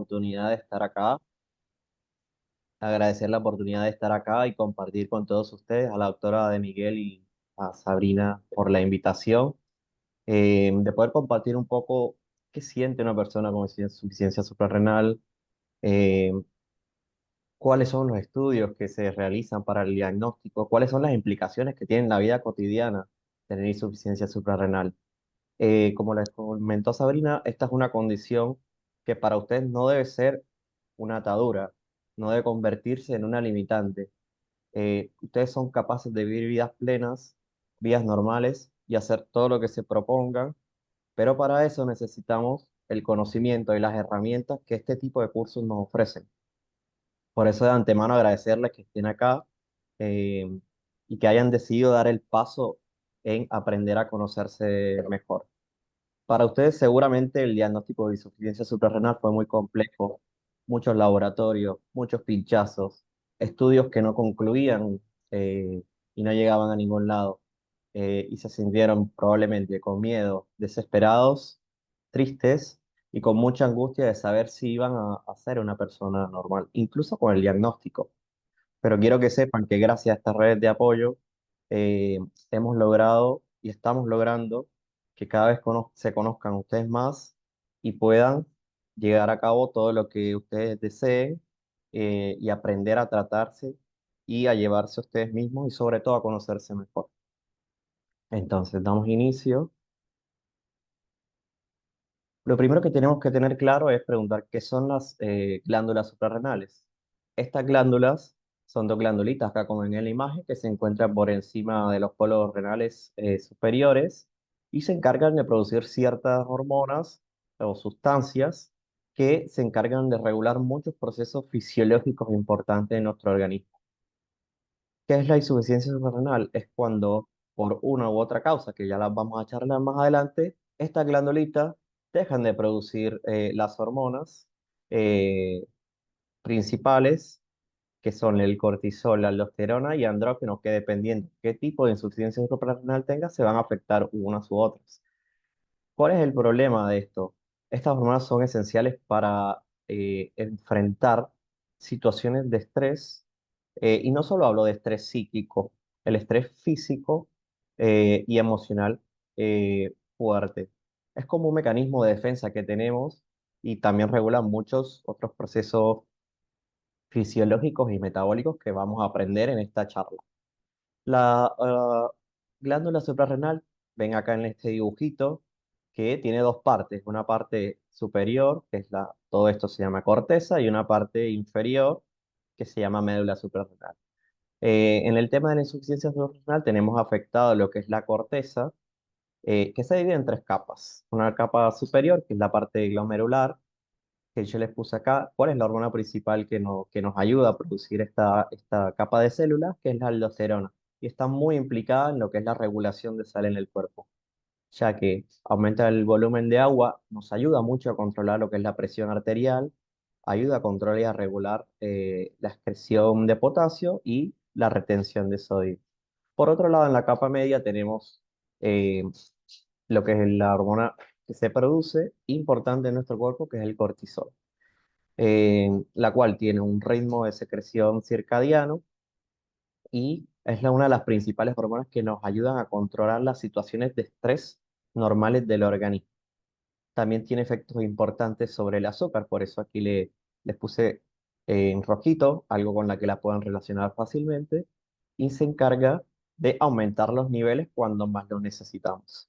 oportunidad de estar acá, agradecer la oportunidad de estar acá y compartir con todos ustedes, a la doctora de Miguel y a Sabrina por la invitación, de poder compartir un poco qué siente una persona con insuficiencia suprarrenal, eh, cuáles son los estudios que se realizan para el diagnóstico, cuáles son las implicaciones que tiene en la vida cotidiana tener insuficiencia suprarrenal. Como les comentó Sabrina, esta es una condición que para ustedes no debe ser una atadura, no debe convertirse en una limitante. Ustedes son capaces de vivir vidas plenas, vidas normales y hacer todo lo que se propongan, pero para eso necesitamos el conocimiento y las herramientas que este tipo de cursos nos ofrecen. Por eso de antemano agradecerles que estén acá eh, y que hayan decidido dar el paso en aprender a conocerse mejor. Para ustedes seguramente el diagnóstico de insuficiencia suprarrenal fue muy complejo, muchos laboratorios, muchos pinchazos, estudios que no concluían y no llegaban a ningún lado, y se sintieron probablemente con miedo, desesperados, tristes y con mucha angustia de saber si iban a ser una persona normal, incluso con el diagnóstico. Pero quiero que sepan que gracias a estas redes de apoyo eh, hemos logrado y estamos logrando que cada vez se conozcan ustedes más y puedan llegar a cabo todo lo que ustedes deseen, y aprender a tratarse y a llevarse a ustedes mismos y sobre todo a conocerse mejor. Entonces, damos inicio. Lo primero que tenemos que tener claro es preguntar qué son las glándulas suprarrenales. Estas glándulas son dos glandulitas, acá como en la imagen, que se encuentran por encima de los polos renales superiores y se encargan de producir ciertas hormonas o sustancias que se encargan de regular muchos procesos fisiológicos importantes en nuestro organismo. ¿Qué es la insuficiencia suprarrenal? Es cuando por una u otra causa, que ya las vamos a charlar más adelante, estas glandulitas dejan de producir las hormonas eh, principales, que son el cortisol, la aldosterona y andrógenos, que dependiendo qué tipo de insuficiencia suprarrenal tenga, se van a afectar unas u otras. ¿Cuál es el problema de esto? Estas hormonas son esenciales para enfrentar situaciones de estrés, y no solo hablo de estrés psíquico, el estrés físico y emocional fuerte. Es como un mecanismo de defensa que tenemos y también regula muchos otros procesos fisiológicos y metabólicos que vamos a aprender en esta charla. La glándula suprarrenal, ven acá en este dibujito, que tiene dos partes, una parte superior, que es todo esto se llama corteza, y una parte inferior, que se llama médula suprarrenal. En el tema de la insuficiencia suprarrenal tenemos afectado lo que es la corteza, que se divide en tres capas. Una capa superior, que es la parte glomerular, que yo les puse acá. ¿Cuál es la hormona principal que nos ayuda a producir esta capa de células? Que es la aldosterona. Y está muy implicada en lo que es la regulación de sal en el cuerpo, ya que aumenta el volumen de agua, nos ayuda mucho a controlar lo que es la presión arterial, ayuda a controlar y a regular la excreción de potasio y la retención de sodio. Por otro lado, en la capa media tenemos eh, lo que es la hormona que se produce importante en nuestro cuerpo, que es el cortisol, la cual tiene un ritmo de secreción circadiano y es una de las principales hormonas que nos ayudan a controlar las situaciones de estrés normales del organismo. También tiene efectos importantes sobre el azúcar, por eso aquí les puse en rojito, algo con la que la puedan relacionar fácilmente, y se encarga de aumentar los niveles cuando más los necesitamos.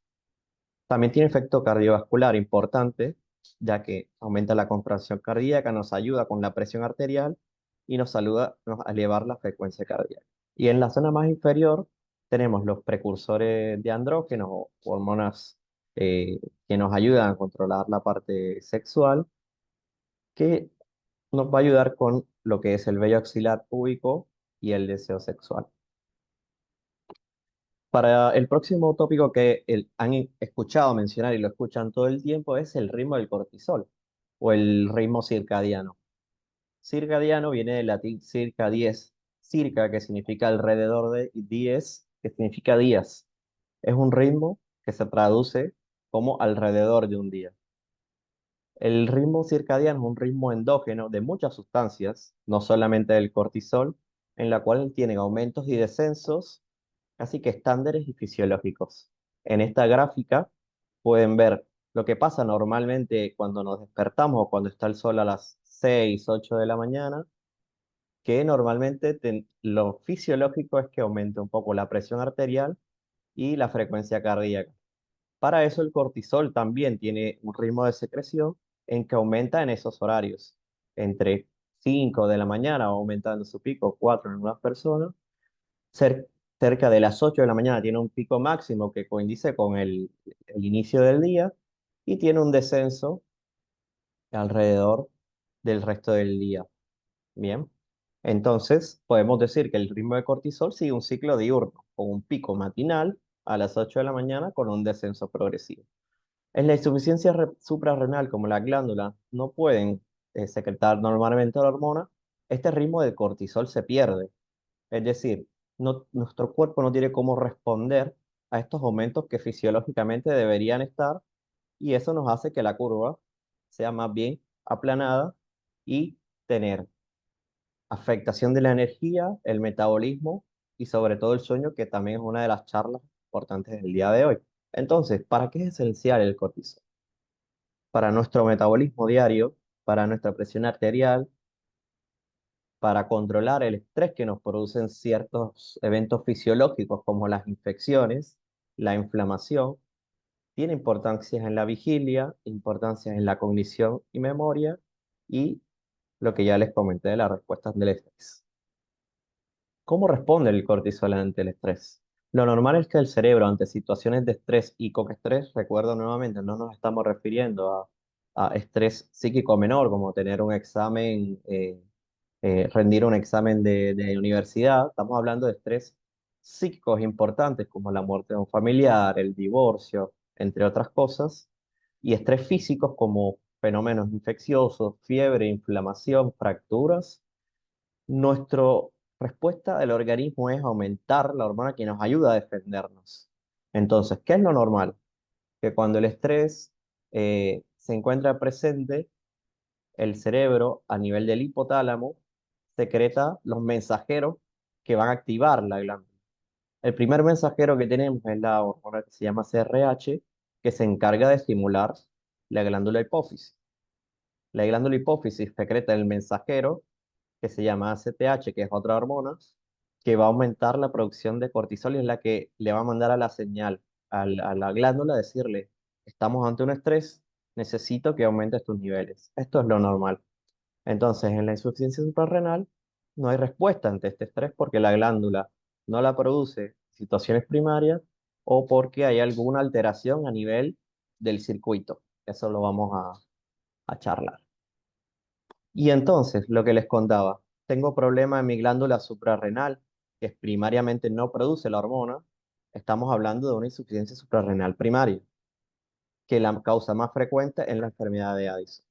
También tiene efecto cardiovascular importante, ya que aumenta la contracción cardíaca, nos ayuda con la presión arterial y nos ayuda a elevar la frecuencia cardíaca. Y en la zona más inferior tenemos los precursores de andrógenos o hormonas que nos ayudan a controlar la parte sexual, que nos va a ayudar con lo que es el vello axilar púbico y el deseo sexual. Para el próximo tópico que han escuchado mencionar y lo escuchan todo el tiempo es el ritmo del cortisol o el ritmo circadiano. Circadiano viene del latín circa 10, circa que significa alrededor de, y dies que significa días. Es un ritmo que se traduce como alrededor de un día. El ritmo circadiano es un ritmo endógeno de muchas sustancias, no solamente del cortisol, en la cual tienen aumentos y descensos, así que estándares y fisiológicos. En esta gráfica pueden ver lo que pasa normalmente cuando nos despertamos o cuando está el sol a las 6, 8 de la mañana, que normalmente lo fisiológico es que aumente un poco la presión arterial y la frecuencia cardíaca. Para eso el cortisol también tiene un ritmo de secreción en que aumenta en esos horarios, entre 5 de la mañana, aumentando su pico 4 en algunas personas, cer- cerca de las 8 de la mañana tiene un pico máximo que coincide con el inicio del día y tiene un descenso alrededor del resto del día. Bien, entonces podemos decir que el ritmo de cortisol sigue un ciclo diurno, con un pico matinal a las 8 de la mañana con un descenso progresivo. En la insuficiencia suprarrenal, como las glándulas no pueden secretar normalmente la hormona, este ritmo de cortisol se pierde. Es decir, nuestro cuerpo no tiene cómo responder a estos aumentos que fisiológicamente deberían estar y eso nos hace que la curva sea más bien aplanada y tener afectación de la energía, el metabolismo y sobre todo el sueño, que también es una de las charlas importantes del día de hoy. Entonces, ¿para qué es esencial el cortisol? Para nuestro metabolismo diario, para nuestra presión arterial, para controlar el estrés que nos producen ciertos eventos fisiológicos como las infecciones, la inflamación, tiene importancia en la vigilia, importancia en la cognición y memoria y lo que ya les comenté de las respuestas del estrés. ¿Cómo responde el cortisol ante el estrés? Lo normal es que el cerebro ante situaciones de estrés y con estrés, recuerdo nuevamente, no nos estamos refiriendo a estrés psíquico menor, como tener un examen, rendir un examen de universidad. Estamos hablando de estrés psíquicos importantes como la muerte de un familiar, el divorcio, entre otras cosas, y estrés físicos como fenómenos infecciosos, fiebre, inflamación, fracturas. Nuestra respuesta del organismo es aumentar la hormona que nos ayuda a defendernos. Entonces, ¿qué es lo normal? Que cuando el estrés se encuentra presente, el cerebro a nivel del hipotálamo secreta los mensajeros que van a activar la glándula. El primer mensajero que tenemos es la hormona que se llama CRH, que se encarga de estimular la glándula hipófisis. La glándula hipófisis secreta el mensajero que se llama ACTH, que es otra hormona, que va a aumentar la producción de cortisol y es la que le va a mandar a la señal a la glándula, decirle, estamos ante un estrés, necesito que aumentes tus niveles. Esto es lo normal. Entonces, en la insuficiencia suprarrenal no hay respuesta ante este estrés porque la glándula no la produce en situaciones primarias o porque hay alguna alteración a nivel del circuito. Eso lo vamos a charlar. Y entonces, lo que les contaba, tengo problema en mi glándula suprarrenal, que primariamente no produce la hormona. Estamos hablando de una insuficiencia suprarrenal primaria, que la causa más frecuente es la enfermedad de Addison,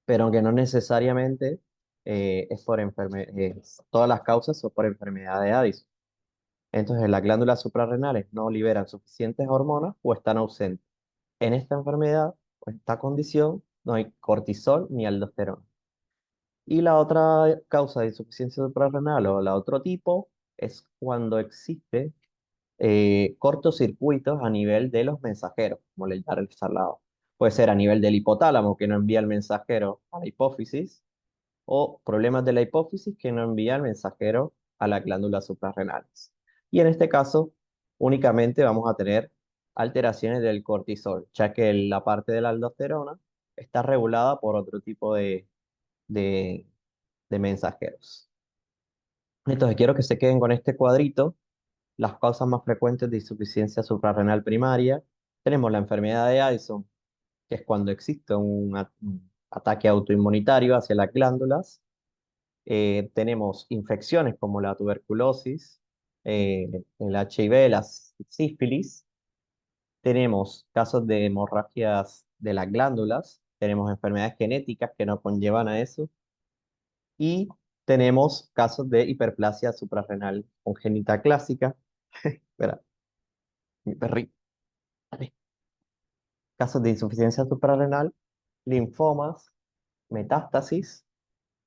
pero aunque no necesariamente es por todas las causas son por enfermedad de Addison. Entonces, las glándulas suprarrenales no liberan suficientes hormonas o están ausentes. En esta enfermedad o esta condición no hay cortisol ni aldosterona. Y la otra causa de insuficiencia suprarrenal o la otro tipo es cuando existe cortocircuitos a nivel de los mensajeros, como le llaman al lado. Puede ser a nivel del hipotálamo que no envía el mensajero a la hipófisis o problemas de la hipófisis que no envía el mensajero a las glándulas suprarrenales. Y en este caso, únicamente vamos a tener alteraciones del cortisol, ya que la parte de la aldosterona está regulada por otro tipo de de mensajeros. Entonces, quiero que se queden con este cuadrito. Las causas más frecuentes de insuficiencia suprarrenal primaria. Tenemos la enfermedad de Addison, que es cuando existe un ataque autoinmunitario hacia las glándulas. Tenemos infecciones como la tuberculosis, el HIV, la sífilis. Tenemos casos de hemorragias de las glándulas. Tenemos enfermedades genéticas que nos conllevan a eso. Y tenemos casos de hiperplasia suprarrenal congénita clásica. Espera, mi perrito. Casos de insuficiencia suprarrenal linfomas, metástasis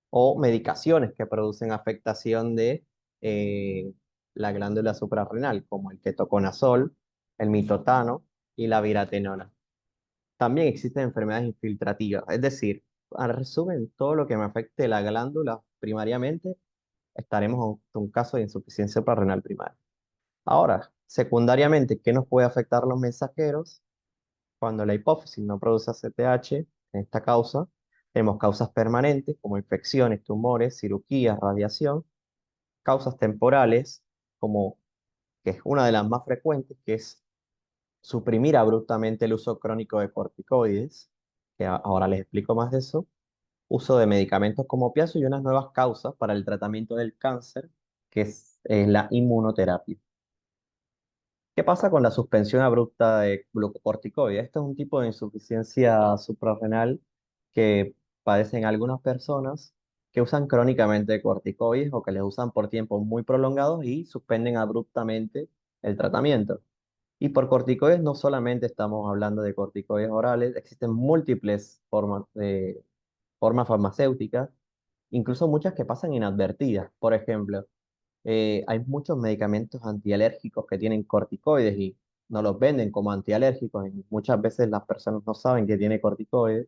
o medicaciones que producen afectación de eh, la glándula suprarrenal, como el ketoconazol, el mitotano y la viratenona. También existen enfermedades infiltrativas, es decir, al resumen, todo lo que me afecte la glándula primariamente, estaremos ante un caso de insuficiencia suprarrenal primaria. Ahora, secundariamente, ¿qué nos puede afectar los mensajeros? Cuando la hipófisis no produce ACTH, en esta causa, tenemos causas permanentes como infecciones, tumores, cirugías, radiación, causas temporales, como que es una de las más frecuentes, que es suprimir abruptamente el uso crónico de corticoides, que ahora les explico más de eso, uso de medicamentos como opiáceos y unas nuevas causas para el tratamiento del cáncer, que es la inmunoterapia. ¿Qué pasa con la suspensión abrupta de glucocorticoides? Este es un tipo de insuficiencia suprarrenal que padecen algunas personas que usan crónicamente corticoides o que les usan por tiempos muy prolongados y suspenden abruptamente el tratamiento. Y por corticoides no solamente estamos hablando de corticoides orales, existen múltiples formas farmacéuticas, incluso muchas que pasan inadvertidas. Por ejemplo, hay muchos medicamentos antialérgicos que tienen corticoides y no los venden como antialérgicos y muchas veces las personas no saben que tiene corticoides.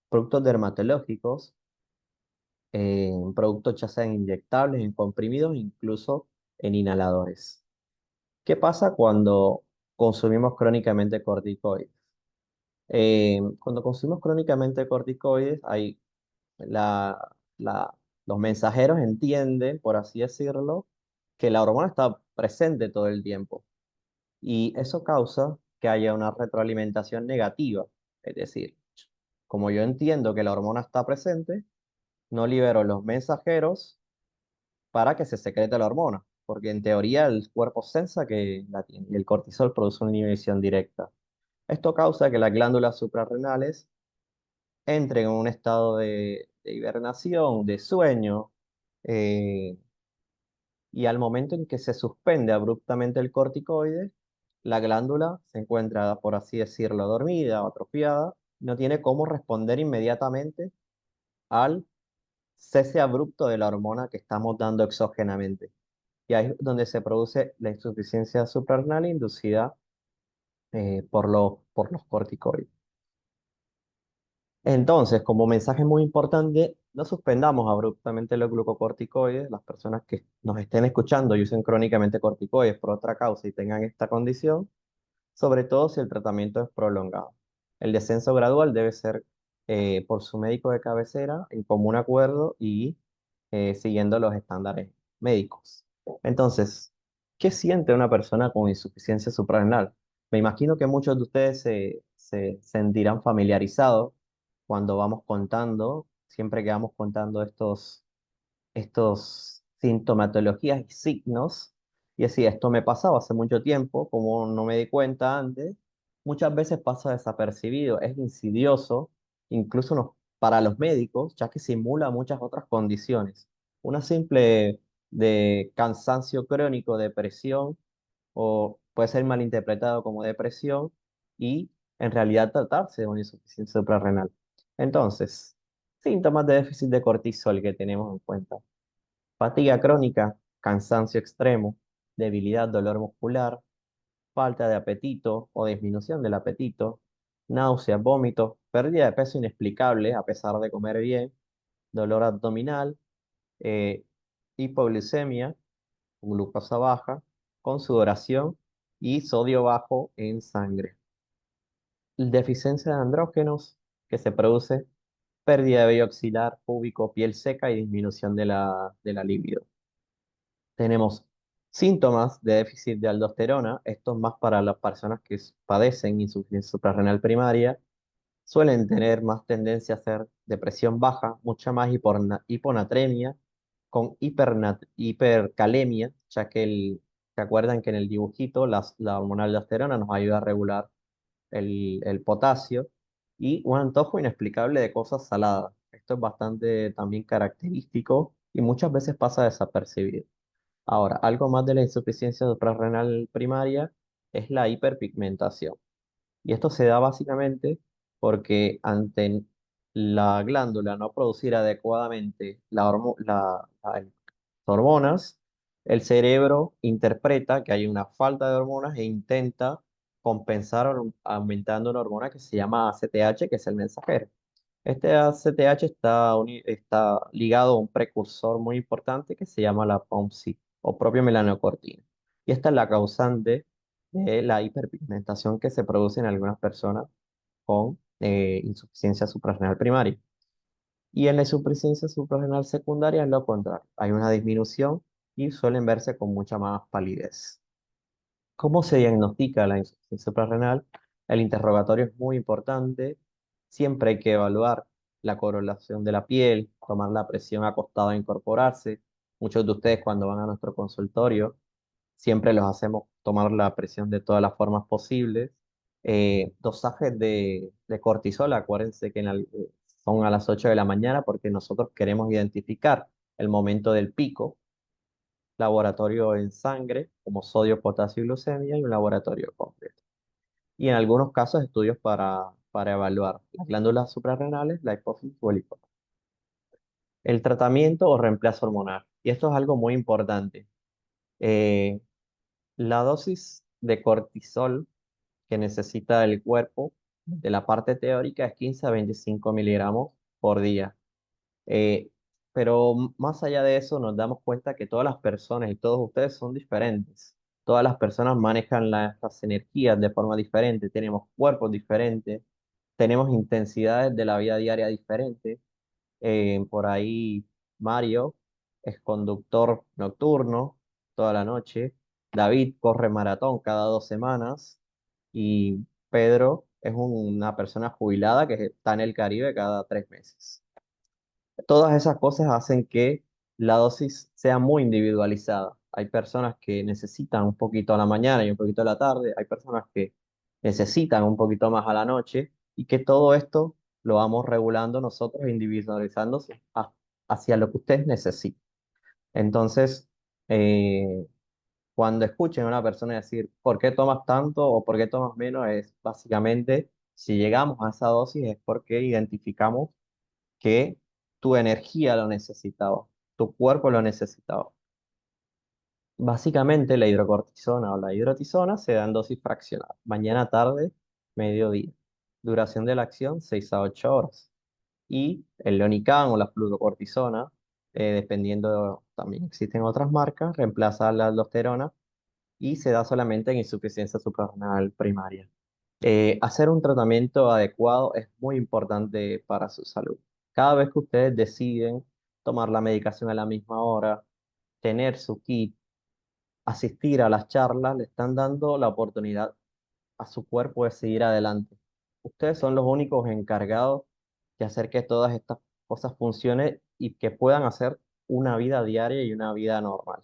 Productos dermatológicos, productos ya sean inyectables, en comprimidos, incluso en inhaladores. ¿Qué pasa cuando consumimos crónicamente corticoides? Cuando consumimos crónicamente corticoides, la, la- los mensajeros entienden, por así decirlo, que la hormona está presente todo el tiempo y eso causa que haya una retroalimentación negativa. Es decir, como yo entiendo que la hormona está presente, no libero los mensajeros para que se secrete la hormona, porque en teoría el cuerpo sensa que la tiene y el cortisol produce una inhibición directa. Esto causa que las glándulas suprarrenales entren en un estado de hibernación, de sueño, eh, y al momento en que se suspende abruptamente el corticoide, la glándula se encuentra, por así decirlo, dormida o atrofiada, no tiene cómo responder inmediatamente al cese abrupto de la hormona que estamos dando exógenamente. Y ahí es donde se produce la insuficiencia suprarrenal inducida por los corticoides. Entonces, como mensaje muy importante, no suspendamos abruptamente los glucocorticoides. Las personas que nos estén escuchando y usen crónicamente corticoides por otra causa y tengan esta condición, sobre todo si el tratamiento es prolongado. El descenso gradual debe ser por su médico de cabecera en común acuerdo y siguiendo los estándares médicos. Entonces, ¿qué siente una persona con insuficiencia suprarrenal? Me imagino que muchos de ustedes se sentirán familiarizados cuando vamos contando, siempre que vamos contando estos sintomatologías y signos, y así, esto me pasaba hace mucho tiempo, como no me di cuenta antes, muchas veces pasa desapercibido, es insidioso, incluso para los médicos, ya que simula muchas otras condiciones. Una simple de cansancio crónico, depresión, o puede ser malinterpretado como depresión, y en realidad tratarse de una insuficiencia suprarrenal. Entonces, síntomas de déficit de cortisol que tenemos en cuenta. Fatiga crónica, cansancio extremo, debilidad, dolor muscular, falta de apetito o disminución del apetito, náuseas, vómitos, pérdida de peso inexplicable a pesar de comer bien, dolor abdominal, eh, hipoglucemia, glucosa baja, con sudoración y sodio bajo en sangre. Deficiencia de andrógenos que se produce pérdida de vello axilar, púbico, piel seca y disminución de la libido. Tenemos síntomas de déficit de aldosterona, esto es más para las personas que padecen insuficiencia suprarrenal primaria, suelen tener más tendencia a hacer depresión baja, mucha más hiponatremia, con hipercalemia, ya que ¿se acuerdan que en el dibujito la hormona aldosterona nos ayuda a regular el potasio? Y un antojo inexplicable de cosas saladas. Esto es bastante también característico y muchas veces pasa desapercibido. Ahora, algo más de la insuficiencia suprarrenal primaria es la hiperpigmentación. Y esto se da básicamente porque la glándula no producir adecuadamente las hormonas, el cerebro interpreta que hay una falta de hormonas e intenta compensar aumentando una hormona que se llama ACTH, que es el mensajero. Este ACTH está ligado a un precursor muy importante que se llama la POMC o propio melanocortina. Y esta es la causante de la hiperpigmentación que se produce en algunas personas con insuficiencia suprarrenal primaria. Y en la insuficiencia suprarrenal secundaria es lo contrario. Hay una disminución y suelen verse con mucha más palidez. ¿Cómo se diagnostica la insuficiencia suprarrenal? El interrogatorio es muy importante. Siempre hay que evaluar la coloración de la piel, tomar la presión acostada e incorporarse. Muchos de ustedes cuando van a nuestro consultorio siempre los hacemos tomar la presión de todas las formas posibles. Dosajes de cortisol, acuérdense que son a las 8 de la mañana porque nosotros queremos identificar el momento del pico. Laboratorio en sangre, como sodio, potasio y glucemia, y un laboratorio completo. Y en algunos casos estudios para evaluar las glándulas suprarrenales, la hipófisis o el hipotálamo. El tratamiento o reemplazo hormonal. Y esto es algo muy importante. Eh, la dosis de cortisol que necesita el cuerpo de la parte teórica es 15 a 25 miligramos por día. Eh, pero más allá de eso, nos damos cuenta que todas las personas y todos ustedes son diferentes. Todas las personas manejan las energías de forma diferente, tenemos cuerpos diferentes, tenemos intensidades de la vida diaria diferentes. Por ahí Mario es conductor nocturno toda la noche. David corre maratón cada 2 semanas. Y Pedro es una persona jubilada que está en el Caribe cada 3 meses. Todas esas cosas hacen que la dosis sea muy individualizada. Hay personas que necesitan un poquito a la mañana y un poquito a la tarde, hay personas que necesitan un poquito más a la noche y que todo esto lo vamos regulando nosotros, individualizándose hacia lo que ustedes necesitan. Entonces, eh, cuando escuchen a una persona decir, ¿por qué tomas tanto o por qué tomas menos? Es básicamente, si llegamos a esa dosis es porque identificamos que tu energía lo necesitaba, tu cuerpo lo necesitaba. Básicamente la hidrocortisona o la hidrotisona se da en dosis fraccionadas, mañana, tarde, mediodía. Duración de la acción 6 a 8 horas. Y el Leonican o la fluorocortisona, también existen otras marcas, reemplaza la aldosterona y se da solamente en insuficiencia suprarrenal primaria. Hacer un tratamiento adecuado es muy importante para su salud. Cada vez que ustedes deciden tomar la medicación a la misma hora, tener su kit, asistir a las charlas, le están dando la oportunidad a su cuerpo de seguir adelante. Ustedes son los únicos encargados de hacer que todas estas cosas funcionen y que puedan hacer una vida diaria y una vida normal.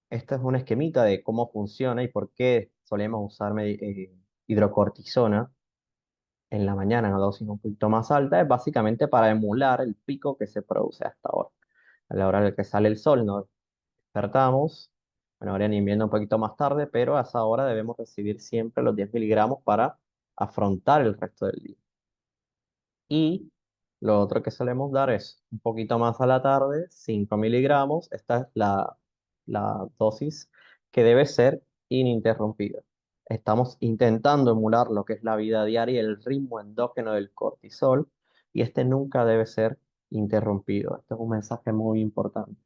Este es un esquemita de cómo funciona y por qué solemos usar hidrocortisona en la mañana en una dosis un poquito más alta. Es básicamente para emular el pico que se produce hasta ahora. A la hora de que sale el sol, nos despertamos. Bueno, ahora en invierno un poquito más tarde, pero a esa hora debemos recibir siempre los 10 miligramos para afrontar el resto del día. Y lo otro que solemos dar es un poquito más a la tarde, 5 miligramos. Esta es la dosis que debe ser ininterrumpida. Estamos intentando emular lo que es la vida diaria y el ritmo endógeno del cortisol, y este nunca debe ser interrumpido. Este es un mensaje muy importante.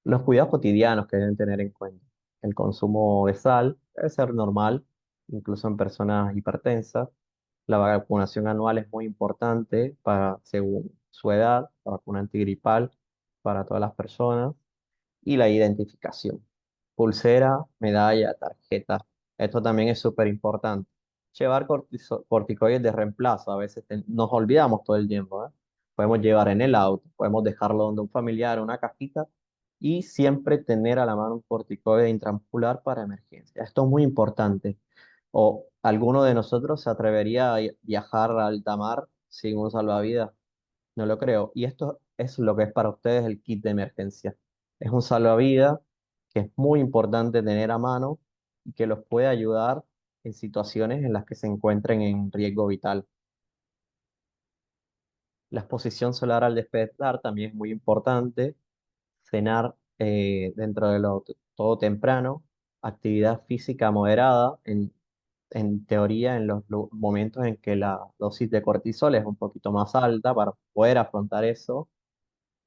Los cuidados cotidianos que deben tener en cuenta. El consumo de sal debe ser normal, incluso en personas hipertensas. La vacunación anual es muy importante según su edad, la vacuna antigripal para todas las personas y la identificación. Pulsera, medalla, tarjeta. Esto también es súper importante. Llevar corticoides de reemplazo. A veces nos olvidamos todo el tiempo, ¿eh? Podemos llevar en el auto, podemos dejarlo donde un familiar, una cajita y siempre tener a la mano un corticoide intramuscular para emergencia. Esto es muy importante. ¿O alguno de nosotros se atrevería a viajar a alta mar sin un salvavidas? No lo creo. Y esto es lo que es para ustedes el kit de emergencia. Es un salvavidas que es muy importante tener a mano y que los puede ayudar en situaciones en las que se encuentren en riesgo vital. La exposición solar al despertar también es muy importante. Cenar dentro de lo todo temprano, actividad física moderada, en teoría en los momentos en que la dosis de cortisol es un poquito más alta para poder afrontar eso.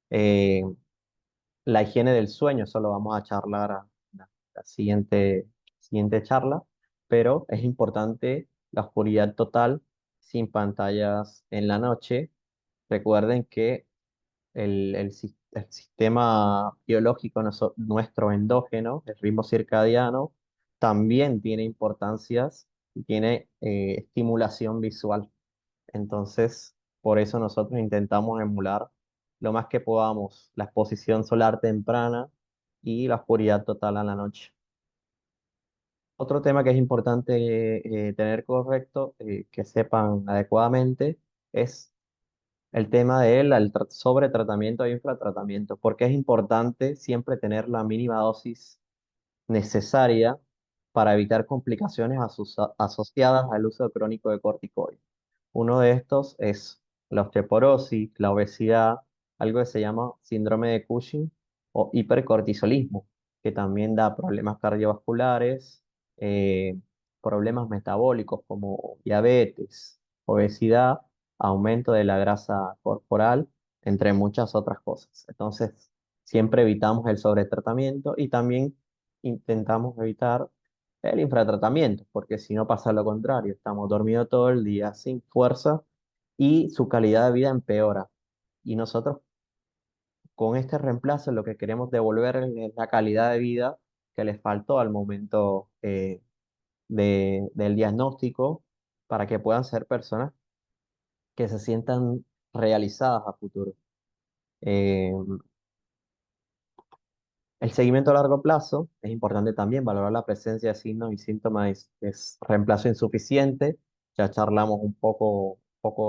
Eh, la higiene del sueño, eso lo vamos a charlar a la siguiente charla, pero es importante la oscuridad total, sin pantallas en la noche. Recuerden que el sistema biológico nuestro endógeno, el ritmo circadiano, también tiene importancias y tiene estimulación visual. Entonces, por eso nosotros intentamos emular lo más que podamos la exposición solar temprana y la oscuridad total a la noche. Otro tema que es importante tener correcto, que sepan adecuadamente, es el tema del sobretratamiento e infratratamiento, porque es importante siempre tener la mínima dosis necesaria para evitar complicaciones asociadas al uso crónico de corticoides. Uno de estos es la osteoporosis, la obesidad, algo que se llama síndrome de Cushing o hipercortisolismo, que también da problemas cardiovasculares, eh, problemas metabólicos como diabetes, obesidad, aumento de la grasa corporal, entre muchas otras cosas. Entonces, siempre evitamos el sobretratamiento y también intentamos evitar el infratratamiento, porque si no pasa lo contrario, estamos dormidos todo el día sin fuerza y su calidad de vida empeora. Y nosotros con este reemplazo lo que queremos devolver es la calidad de vida que les faltó al momento del diagnóstico para que puedan ser personas que se sientan realizadas a futuro. Eh, El seguimiento a largo plazo es importante también valorar la presencia de signos y síntomas es reemplazo insuficiente. Ya charlamos un poco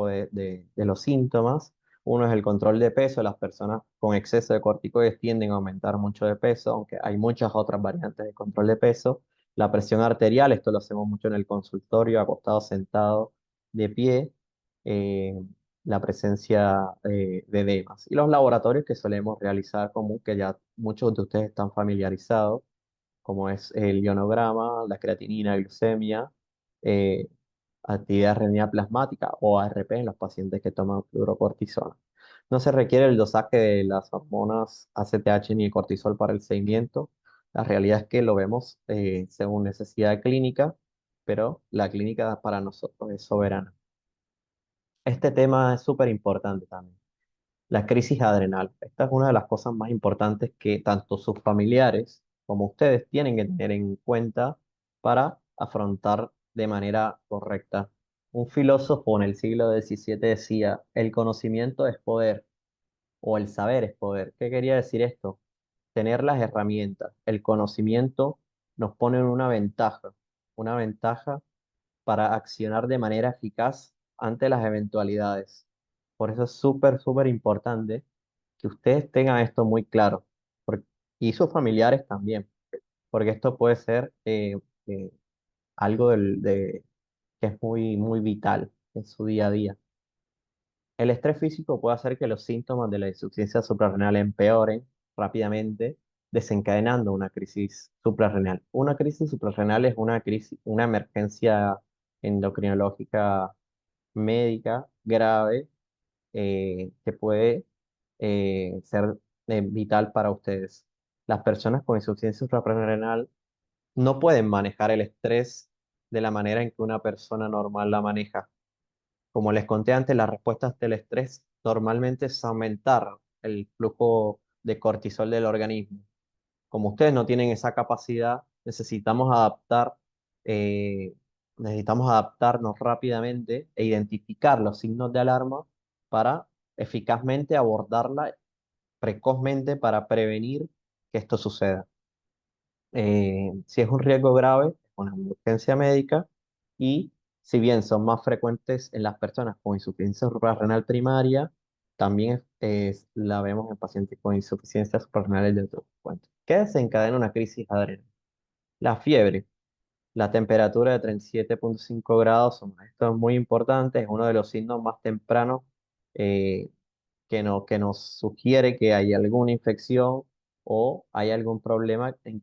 de los síntomas. Uno es el control de peso. Las personas con exceso de corticoides tienden a aumentar mucho de peso, aunque hay muchas otras variantes de control de peso. La presión arterial, esto lo hacemos mucho en el consultorio, acostado, sentado, de pie. Eh, la presencia de edemas. Y los laboratorios que solemos realizar común, que ya muchos de ustedes están familiarizados, como es el ionograma, la creatinina, glucemia, eh, actividad renina plasmática o ARP en los pacientes que toman fluorocortisona. No se requiere el dosaje de las hormonas ACTH ni el cortisol para el seguimiento. La realidad es que lo vemos según necesidad clínica, pero la clínica para nosotros es soberana. Este tema es súper importante también. La crisis adrenal. Esta es una de las cosas más importantes que tanto sus familiares como ustedes tienen que tener en cuenta para afrontar de manera correcta. Un filósofo en el siglo XVII decía, el conocimiento es poder o el saber es poder. ¿Qué quería decir esto? Tener las herramientas. El conocimiento nos pone en una ventaja para accionar de manera eficaz ante las eventualidades. Por eso es súper importante que ustedes tengan esto muy claro y sus familiares también, porque esto puede ser eh, algo que es muy vital en su día a día. El estrés físico puede hacer que los síntomas de la insuficiencia suprarrenal empeoren rápidamente, desencadenando una crisis suprarrenal. Una crisis suprarrenal es una emergencia endocrinológica médica grave que puede ser vital para ustedes. Las personas con insuficiencia suprarrenal no pueden manejar el estrés de la manera en que una persona normal la maneja. Como les conté antes, las respuestas del estrés normalmente es aumentar el flujo de cortisol del organismo. Como ustedes no tienen esa capacidad, eh, necesitamos adaptarnos rápidamente e identificar los signos de alarma para eficazmente abordarla precozmente para prevenir que esto suceda. Si es un riesgo grave, es una emergencia médica y si bien son más frecuentes en las personas con insuficiencia suprarrenal primaria, también la vemos en pacientes con insuficiencia suprarrenal de otro frecuente. ¿Qué desencadena una crisis adrenal? La fiebre. La temperatura de 37,5 grados, esto es muy importante, es uno de los signos más tempranos eh, que nos sugiere que hay alguna infección o hay algún problema en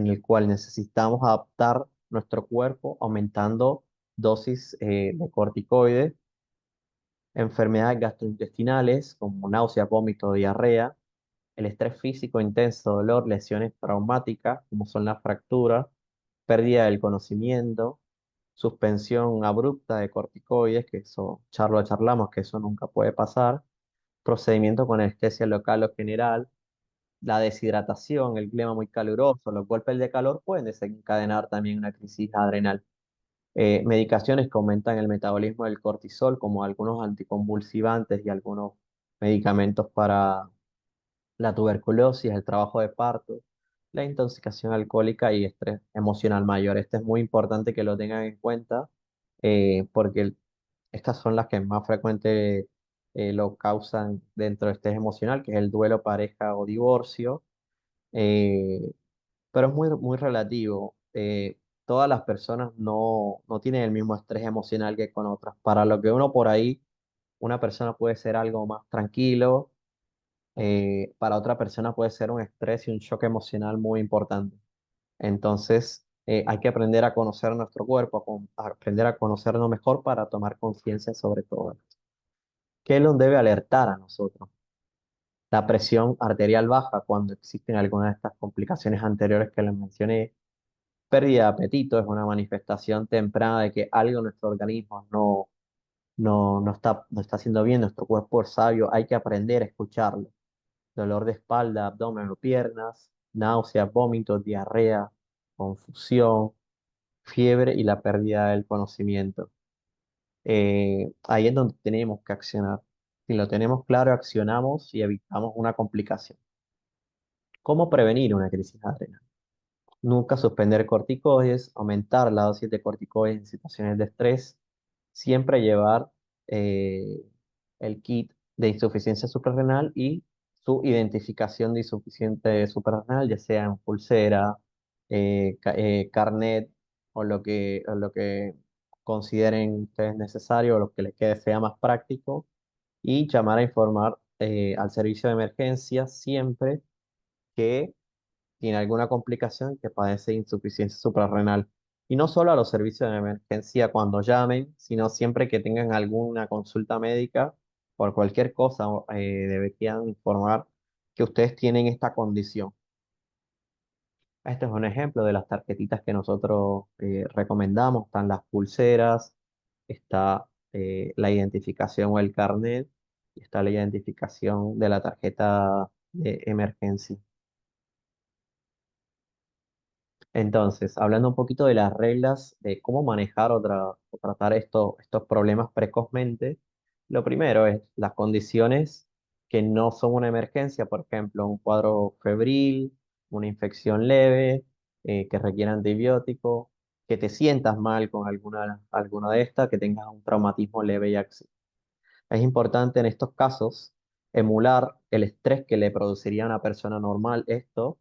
el cual necesitamos adaptar nuestro cuerpo aumentando dosis de corticoides, enfermedades gastrointestinales como náuseas, vómito, diarrea, el estrés físico intenso, dolor, lesiones traumáticas como son las fracturas, pérdida del conocimiento, suspensión abrupta de corticoides, que eso charlamos, que eso nunca puede pasar, procedimiento con anestesia local o general, la deshidratación, el clima muy caluroso, los golpes de calor pueden desencadenar también una crisis adrenal. Medicaciones que aumentan el metabolismo del cortisol, como algunos anticonvulsivantes y algunos medicamentos para la tuberculosis, el trabajo de parto, la intoxicación alcohólica y estrés emocional mayor. Este es muy importante que lo tengan en cuenta porque estas son las que más frecuente lo causan dentro de estrés emocional, que es el duelo, pareja o divorcio. eh, pero es muy relativo. Todas las personas no tienen el mismo estrés emocional que con otras. Para lo que uno por ahí, una persona puede ser algo más tranquilo, para otra persona puede ser un estrés y un shock emocional muy importante. Entonces, hay que aprender a conocer nuestro cuerpo, a aprender a conocernos mejor para tomar conciencia sobre todo esto. ¿Qué nos debe alertar a nosotros? La presión arterial baja cuando existen algunas de estas complicaciones anteriores que les mencioné. Pérdida de apetito es una manifestación temprana de que algo en nuestro organismo no está haciendo bien, nuestro cuerpo es sabio, hay que aprender a escucharlo. Dolor de espalda, abdomen o piernas, náuseas, vómitos, diarrea, confusión, fiebre y la pérdida del conocimiento. Ahí es donde tenemos que accionar. Si lo tenemos claro, accionamos y evitamos una complicación. ¿Cómo prevenir una crisis adrenal? Nunca suspender corticoides, aumentar la dosis de corticoides en situaciones de estrés, siempre llevar eh, el kit de insuficiencia suprarrenal y su identificación de insuficiente suprarrenal, ya sea en pulsera, carnet o lo que consideren ustedes necesario o lo que les quede sea más práctico y llamar a informar al servicio de emergencia siempre que tiene alguna complicación que padece insuficiencia suprarrenal. Y no solo a los servicios de emergencia cuando llamen, sino siempre que tengan alguna consulta médica por cualquier cosa, deberían informar que ustedes tienen esta condición. Este es un ejemplo de las tarjetitas que nosotros recomendamos. Están las pulseras, está la identificación o el carnet, y está la identificación de la tarjeta de emergencia. Entonces, hablando un poquito de las reglas de cómo manejar o tratar estos problemas precozmente, lo primero es las condiciones que no son una emergencia, por ejemplo, un cuadro febril, una infección leve, que requiera antibiótico, que te sientas mal con alguna de estas, que tengas un traumatismo leve y es importante en estos casos emular el estrés que le produciría a una persona normal esto,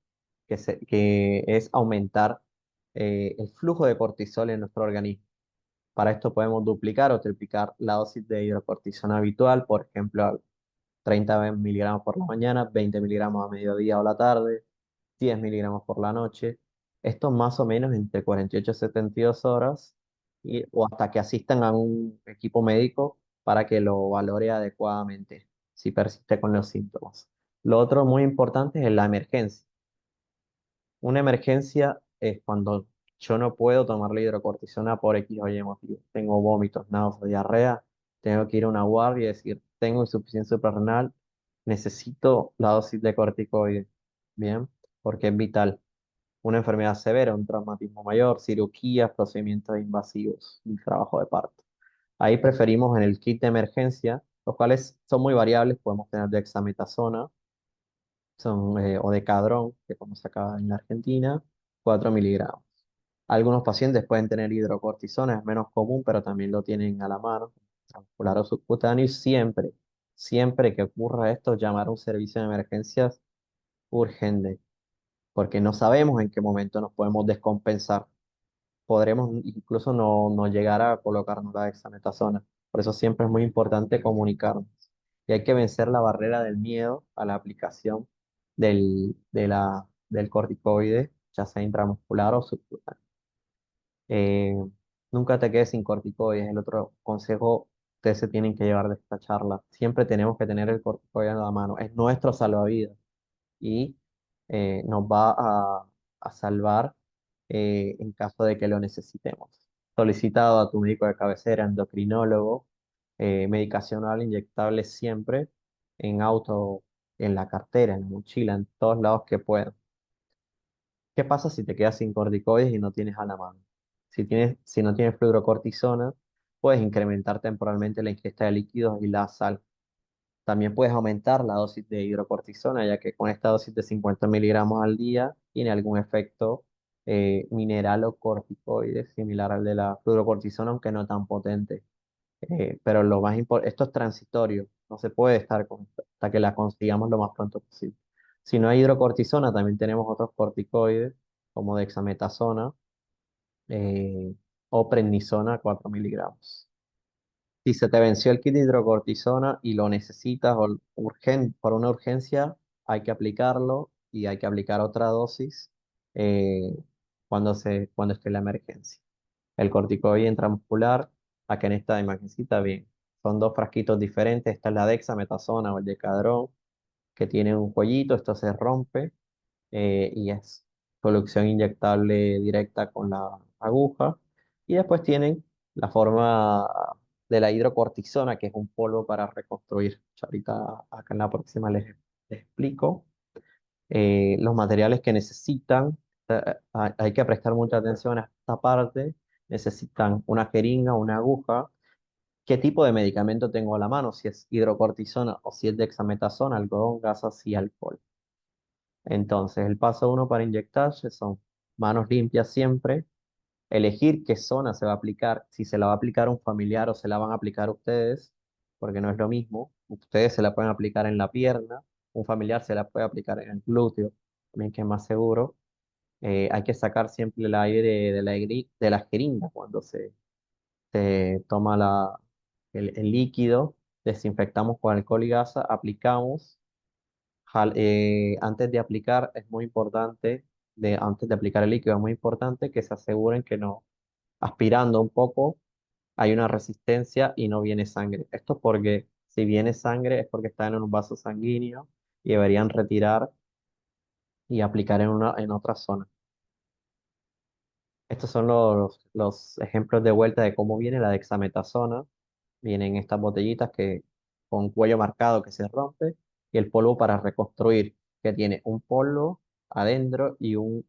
que es aumentar el flujo de cortisol en nuestro organismo. Para esto podemos duplicar o triplicar la dosis de hidrocortisona habitual, por ejemplo, a 30 miligramos por la mañana, 20 miligramos a mediodía o la tarde, 10 miligramos por la noche. Esto más o menos entre 48 y 72 horas o hasta que asistan a un equipo médico para que lo valore adecuadamente si persiste con los síntomas. Lo otro muy importante es la emergencia. Una emergencia es cuando yo no puedo tomar la hidrocortisona por X o Y motivo. Tengo vómitos, náuseas, diarrea, tengo que ir a una guardia y decir, tengo insuficiencia suprarrenal, necesito la dosis de corticoides. Bien, porque es vital. Una enfermedad severa, un traumatismo mayor, cirugías, procedimientos invasivos, un trabajo de parto. Ahí preferimos en el kit de emergencia, los cuales son muy variables, podemos tener dexametasona, o de Cadrón, que como se acaba en la Argentina, 4 miligramos. Algunos pacientes pueden tener hidrocortisona, es menos común, pero también lo tienen a la mano, transmuscular o subcutáneo, y siempre que ocurra esto, llamar a un servicio de emergencias urgente, porque no sabemos en qué momento nos podemos descompensar. podremos incluso no llegar a colocarnos la dexametasona. Por eso siempre es muy importante comunicarnos. Y hay que vencer la barrera del miedo a la aplicación del corticoide, ya sea intramuscular o subcutáneo. Eh, Nunca te quedes sin corticoides. El otro consejo que se tienen que llevar de esta charla. Siempre tenemos que tener el corticoide en la mano. Es nuestro salvavidas y nos va a salvar en caso de que lo necesitemos. Solicitado a tu médico de cabecera, endocrinólogo, medicación oral inyectable siempre en auto, en la cartera, en la mochila, en todos lados que puedan. ¿Qué pasa si te quedas sin corticoides y no tienes a la mano? Si no tienes fluorocortisona, puedes incrementar temporalmente la ingesta de líquidos y la sal. También puedes aumentar la dosis de hidrocortisona, ya que con esta dosis de 50 miligramos al día tiene algún efecto mineral o corticoide similar al de la fluorocortisona, aunque no tan potente. Pero lo más importante, esto es transitorio, no se puede estar con esto hasta que la consigamos lo más pronto posible. Si no hay hidrocortisona, también tenemos otros corticoides como dexametasona eh, o prednisona 4 miligramos. Si se te venció el kit de hidrocortisona y lo necesitas por una urgencia, hay que aplicarlo y hay que aplicar otra dosis eh, cuando esté la emergencia. El corticoide intramuscular, acá en esta imagencita, bien, son dos frasquitos diferentes. Esta es la dexametasona o el decadrón, que tiene un cuellito, esto se rompe y es solución inyectable directa con la aguja. Y después tienen la forma de la hidrocortisona, que es un polvo para reconstruir. Ya ahorita acá en la próxima les explico. Los materiales que necesitan, hay que prestar mucha atención a esta parte. Necesitan una jeringa, una aguja. ¿Qué tipo de medicamento tengo a la mano? Si es hidrocortisona o si es dexametasona, algodón, gasas y alcohol. Entonces, el paso uno para inyectarse son manos limpias siempre, elegir qué zona se va a aplicar, si se la va a aplicar un familiar o se la van a aplicar ustedes, porque no es lo mismo. Ustedes se la pueden aplicar en la pierna, un familiar se la puede aplicar en el glúteo, también que es más seguro. Hay que sacar siempre el aire de la jeringa cuando se toma el líquido, desinfectamos con alcohol y gasa, aplicamos. Antes de aplicar es muy importante, antes de aplicar el líquido es muy importante que se aseguren que no, aspirando un poco, hay una resistencia y no viene sangre. Esto es porque si viene sangre es porque está en un vaso sanguíneo y deberían retirar y aplicar en otra zona. Estos son los ejemplos de vuelta de cómo viene la dexametasona. Vienen estas botellitas con cuello marcado que se rompe y el polvo para reconstruir, que tiene un polvo adentro y un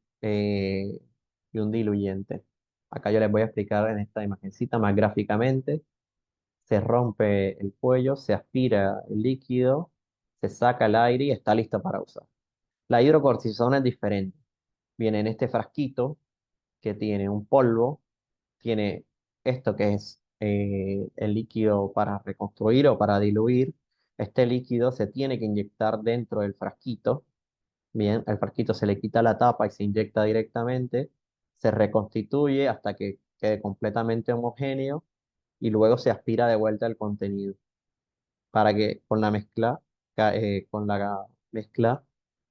diluyente. Acá yo les voy a explicar en esta imagencita más gráficamente. Se rompe el cuello, se aspira el líquido, se saca el aire y está lista para usar. La hidrocortisona es diferente. Viene en este frasquito que tiene un polvo, tiene esto que es el líquido para reconstruir o para diluir. Este líquido se tiene que inyectar dentro del frasquito. Bien, el frasquito se le quita la tapa y se inyecta directamente. Se reconstituye hasta que quede completamente homogéneo y luego se aspira de vuelta el contenido para que con la mezcla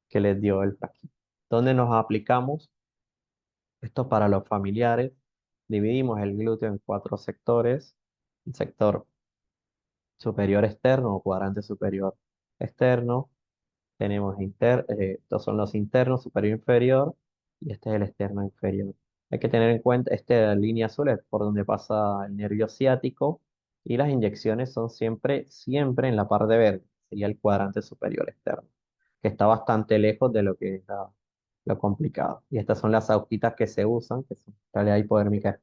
que les dio el frasquito. ¿Dónde nos aplicamos? Esto para los familiares. Dividimos el glúteo en cuatro sectores. El sector superior externo o cuadrante superior externo. Tenemos estos son los internos, superior e inferior, y este es el externo inferior. Hay que tener en cuenta, esta línea azul es por donde pasa el nervio ciático, y las inyecciones son siempre en la parte verde, sería el cuadrante superior externo, que está bastante lejos de lo que es lo complicado. Y estas son las agujitas que se usan, que son realidad hipodérmicas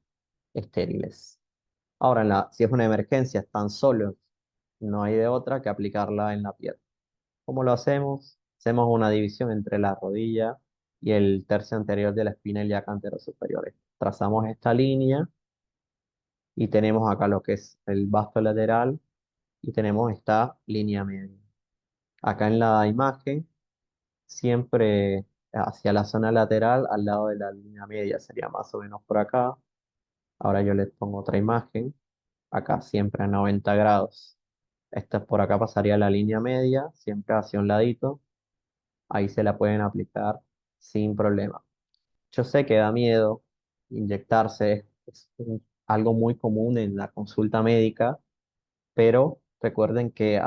estériles. Ahora, si es una emergencia, están solos, no hay de otra que aplicarla en la piel. ¿Cómo lo hacemos? Hacemos una división entre la rodilla y el tercio anterior de la espina ilíaca anterosuperior. Trazamos esta línea y tenemos acá lo que es el vasto lateral y tenemos esta línea media. Acá en la imagen, siempre hacia la zona lateral, al lado de la línea media, sería más o menos por acá. Ahora yo les pongo otra imagen, acá siempre a 90 grados. Esta por acá pasaría la línea media, siempre hacia un ladito. Ahí se la pueden aplicar sin problema. Yo sé que da miedo inyectarse, algo muy común en la consulta médica, pero recuerden que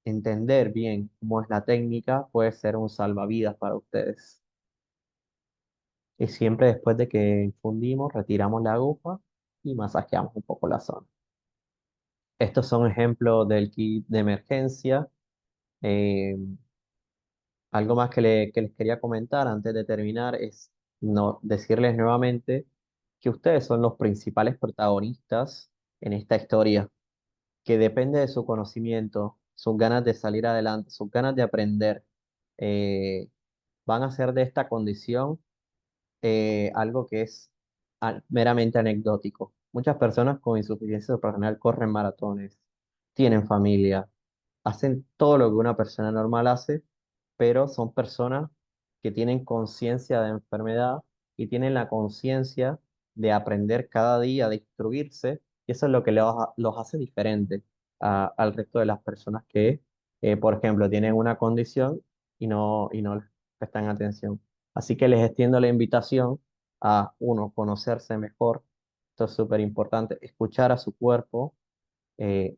entender bien cómo es la técnica puede ser un salvavidas para ustedes. Y siempre después de que infundimos, retiramos la aguja y masajeamos un poco la zona. Estos son ejemplos del kit de emergencia. Eh, Algo más que les quería comentar antes de terminar es no, decirles nuevamente que ustedes son los principales protagonistas en esta historia, que depende de su conocimiento, sus ganas de salir adelante, sus ganas de aprender. eh, Van a hacer de esta condición algo que es meramente anecdótico. Muchas personas con insuficiencia suprarrenal corren maratones, tienen familia, hacen todo lo que una persona normal hace, pero son personas que tienen conciencia de enfermedad y tienen la conciencia de aprender cada día, de instruirse, y eso es lo que los hace diferentes al resto de las personas que, por ejemplo, tienen una condición y no les prestan atención. Así que les extiendo la invitación a, uno, conocerse mejor, esto es súper importante, escuchar a su cuerpo,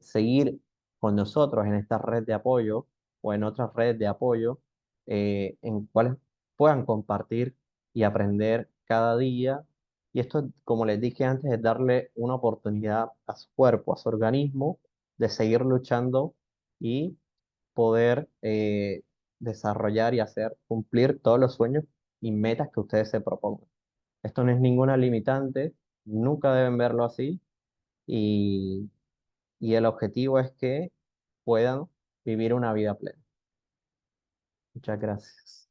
seguir con nosotros en esta red de apoyo o en otras redes de apoyo en cuales puedan compartir y aprender cada día. Y esto, como les dije antes, es darle una oportunidad a su cuerpo, a su organismo, de seguir luchando y poder desarrollar y hacer cumplir todos los sueños y metas que ustedes se propongan. Esto no es ninguna limitante, nunca deben verlo así y el objetivo es que puedan vivir una vida plena. Muchas gracias.